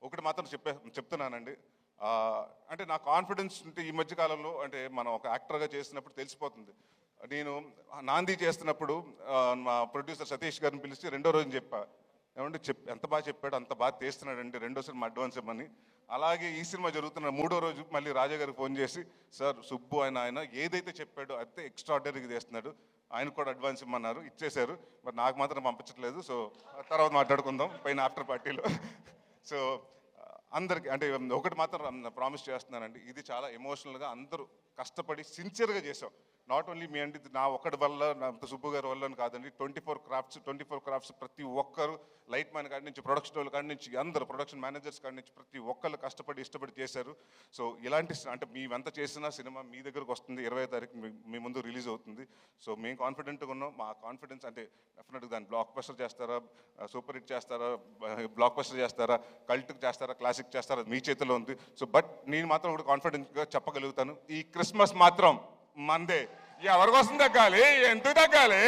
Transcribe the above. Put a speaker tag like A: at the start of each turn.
A: ఒకటి మాత్రం చెప్తున్నానండి. అంటే నా కాన్ఫిడెన్స్ అంటే ఈ మధ్య కాలంలో అంటే మనం ఒక యాక్టర్గా చేసినప్పుడు తెలిసిపోతుంది. నేను నాంది చేస్తున్నప్పుడు మా ప్రొడ్యూసర్ సతీష్ గారిని పిలిచి రెండో రోజు చెప్పా, ఏమంటే ఎంత బాగా చెప్పాడు, అంత బాగా తీస్తున్నాడండి, రెండో సినిమా అడ్వాన్స్ ఇవ్వమని. అలాగే ఈ సినిమా జరుగుతున్న మూడో రోజు మళ్ళీ రాజా గారికి ఫోన్ చేసి, సార్ సుబ్బు ఆయన ఏదైతే చెప్పాడో అయితే ఎక్స్ట్రాడినరీగా చేస్తున్నాడు, ఆయన కూడా అడ్వాన్స్ ఇమ్మన్నారు, ఇచ్చేశారు. మరి నాకు మాత్రం పంపించట్లేదు. సో తర్వాత మాట్లాడుకుందాం పైన ఆఫ్టర్ పార్టీలో. సో అందరికి అంటే ఒకటి మాత్రం ప్రామిస్ చేస్తున్నానండి, ఇది చాలా ఎమోషనల్గా అందరూ కష్టపడి సిన్సియర్గా చేసాం. నాట్ ఓన్లీ మీ అంటే నా ఒక్కడి వల్ల, నా సుబ్బు గారి వల్ల కాదండి. 24 క్రాఫ్ట్స్ ప్రతి ఒక్కరు, లైట్ మ్యాన్ కాడి నుంచి ప్రొడక్షన్ వాళ్ళ కాడి నుంచి అందరూ, ప్రొడక్షన్ మేనేజర్స్ కాడి నుంచి ప్రతి ఒక్కళ్ళు కష్టపడి ఇష్టపడి చేశారు. సో ఇలాంటి అంటే మేమెంత చేసిన సినిమా మీ దగ్గరకు వస్తుంది, 20వ తారీఖు మీ ముందు రిలీజ్ అవుతుంది. సో మేము కాన్ఫిడెంట్గా ఉన్నాం. మా కాన్ఫిడెన్స్ అంటే డెఫినెట్గా దాన్ని బ్లాక్ బస్టర్ చేస్తారా, సూపర్ హిట్ చేస్తారా, బ్లాక్ బస్టర్ చేస్తారా, కల్ట్కి చేస్తారా, క్లాసిక్ చేస్తారా, మీ చేతిలో ఉంది. సో బట్ నేను మాత్రం కూడా కాన్ఫిడెంట్గా చెప్పగలుగుతాను, ఈ క్రిస్మస్ మాత్రం మందే. ఎవరికి వస్తుంది తగ్గాలి, ఎందుకు తగ్గాలి?